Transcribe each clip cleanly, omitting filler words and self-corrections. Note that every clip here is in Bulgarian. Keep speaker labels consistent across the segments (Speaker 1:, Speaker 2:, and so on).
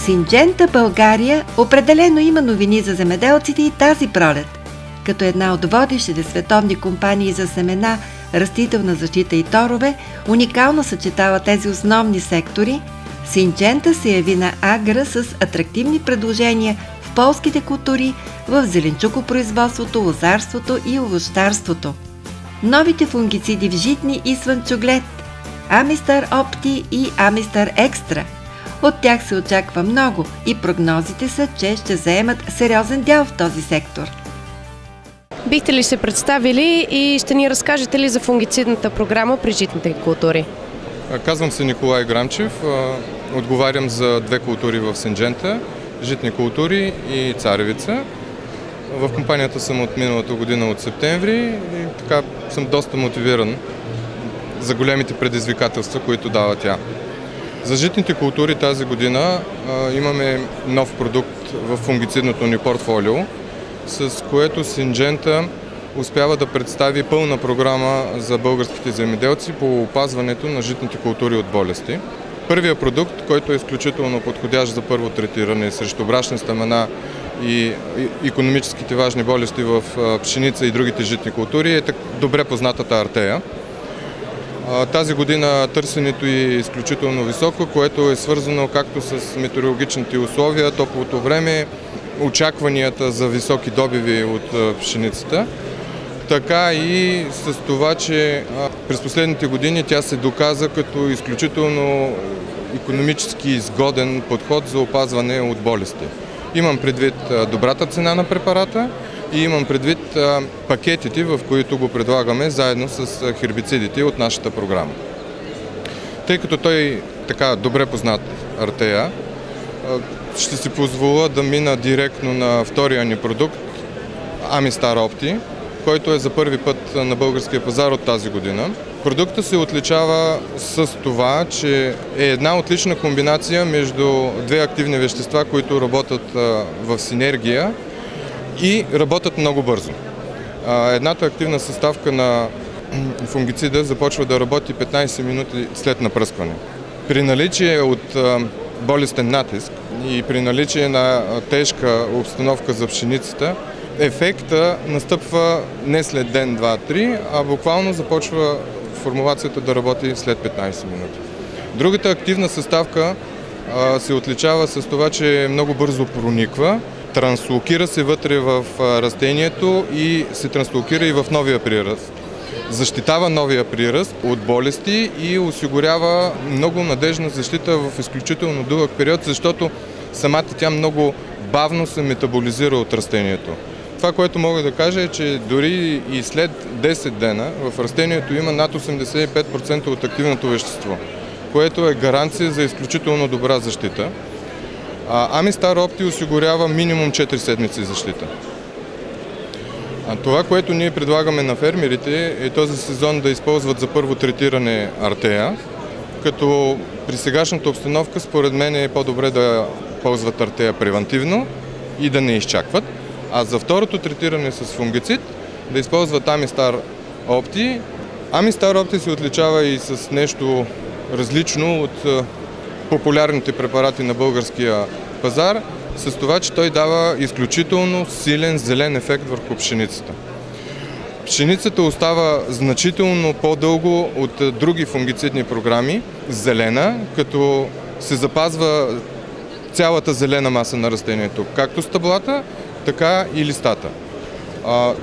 Speaker 1: Синджента България определено има новини за земеделците и тази пролет. Като една от водещите световни компании за семена, растителна защита и торове, уникално съчетава тези основни сектори, Синджента се яви на Агра с атрактивни предложения в полските култури, в зеленчукопроизводството, лозарството и овощарството. Новите фунгициди в житни и слънчоглед, Амистар Опти и Амистар Екстра. От тях се очаква много и прогнозите са, че ще заемат сериозен дял в този сектор.
Speaker 2: Бихте ли се представили и ще ни разкажете ли за фунгицидната програма при житните култури?
Speaker 3: Казвам се Николай Грамчев, отговарям за две култури в Синджента – житни култури и царевица. В компанията съм от миналата година от септември и така съм доста мотивиран за големите предизвикателства, които дава тя. За житните култури тази година имаме нов продукт в фунгицидното ни портфолио, с което Синджента успява да представи пълна програма за българските земеделци по опазването на житните култури от болести. Първият продукт, който е изключително подходящ за първо третиране срещу брашни стъмена и икономическите важни болести в пшеница и другите житни култури, е добре познатата артея. Тази година търсенето е изключително високо, което е свързано както с метеорологичните условия, топлото време, очакванията за високи добиви от пшеницата, така и с това, че през последните години тя се доказа като изключително икономически изгоден подход за опазване от болести. Имам предвид добрата цена на препарата и имам предвид пакетите, в които го предлагаме заедно с хербицидите от нашата програма. Тъй като той така добре познат артея, ще си позволя да мина директно на втория ни продукт Амистар Опти, който е за първи път на българския пазар от тази година. Продуктът се отличава с това, че е една отлична комбинация между две активни вещества, които работят в синергия и работят много бързо. Едната активна съставка на фунгицида започва да работи 15 минути след напръскване. При наличие от болестен натиск и при наличие на тежка обстановка за пшеницата, ефекта настъпва не след ден, 2, 3, а буквално започва формулацията да работи след 15 минути. Другата активна съставка се отличава с това, че много бързо прониква, транслокира се вътре в растението и се транслокира и в новия приръст. Защитава новия приръст от болести и осигурява много надежна защита в изключително дълъг период, защото самата тя много бавно се метаболизира от растението. Това, което мога да кажа е, че дори и след 10 дена в растението има над 85% от активното вещество, което е гаранция за изключително добра защита. Амистар Опти осигурява минимум 4 седмици защита. Това, което ние предлагаме на фермерите, е този сезон да използват за първо третиране артея, като при сегашната обстановка според мен е по-добре да ползват артея превантивно и да не изчакват. А за второто третиране с фунгицид да използват Амистар Опти. Амистар Опти се отличава и с нещо различно от популярните препарати на българския пазар, с това, че той дава изключително силен зелен ефект върху пшеницата. Пшеницата остава значително по-дълго от други фунгицидни програми, зелена, като се запазва цялата зелена маса на растението, както стъблата, така и листата.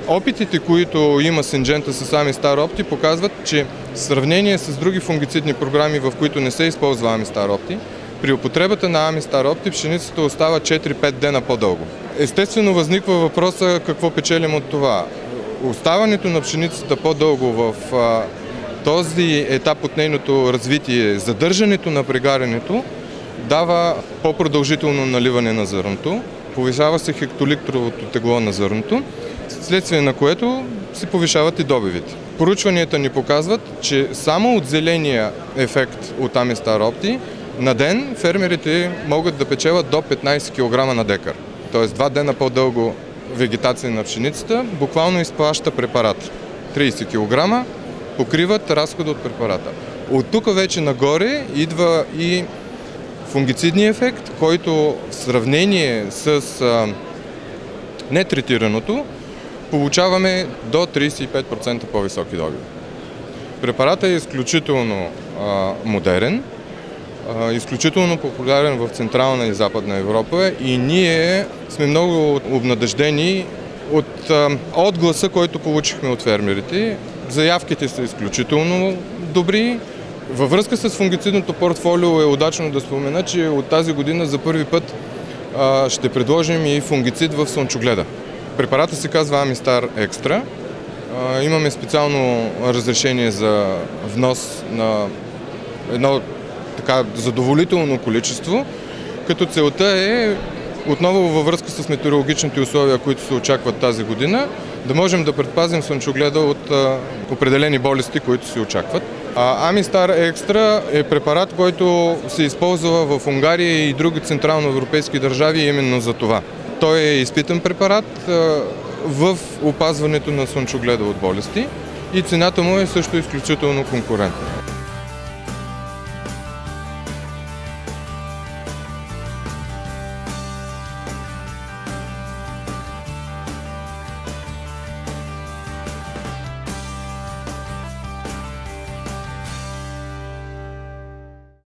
Speaker 3: Опитите, които има Синджента с Амистар Опти, показват, че в сравнение с други фунгицидни програми, в които не се използва Амистар Опти, при употребата на Амистар Опти пшеницата остава 4-5 дена по-дълго. Естествено възниква въпроса какво печелим от това. Оставането на пшеницата по-дълго в този етап от нейното развитие, задържането на прегарянето, дава по-продължително наливане на зърното, повишава се хектолитровото тегло на зърното, следствие на което се повишават и добивите. Проучванията ни показват, че само от зеления ефект от Амистар Опти на ден фермерите могат да печелят до 15 кг на декар. Тоест 2 дена по-дълго вегетация на пшеницата буквално изплаща препарат. 30 кг покриват разхода от препарата. От тук вече нагоре идва и фунгицидния ефект, който в сравнение с нетретираното получаваме до 35% по-високи добиви. Препаратът е изключително модерен, изключително популярен в Централна и Западна Европа и ние сме много обнадеждени от отгласа, който получихме от фермерите. Заявките са изключително добри. Във връзка с фунгицидното портфолио е удачно да спомена, че от тази година за първи път ще предложим и фунгицид в слънчогледа. Препаратът се казва Амистар Екстра. Имаме специално разрешение за внос на едно така задоволително количество, като целта е отново във връзка с метеорологичните условия, които се очакват тази година, да можем да предпазим слънчогледа от определени болести, които се очакват. Амистар Екстра е препарат, който се използва в Унгария и други централноевропейски държави именно за това. Той е изпитан препарат в опазването на слънчогледа от болести и цената му е също изключително конкурентна.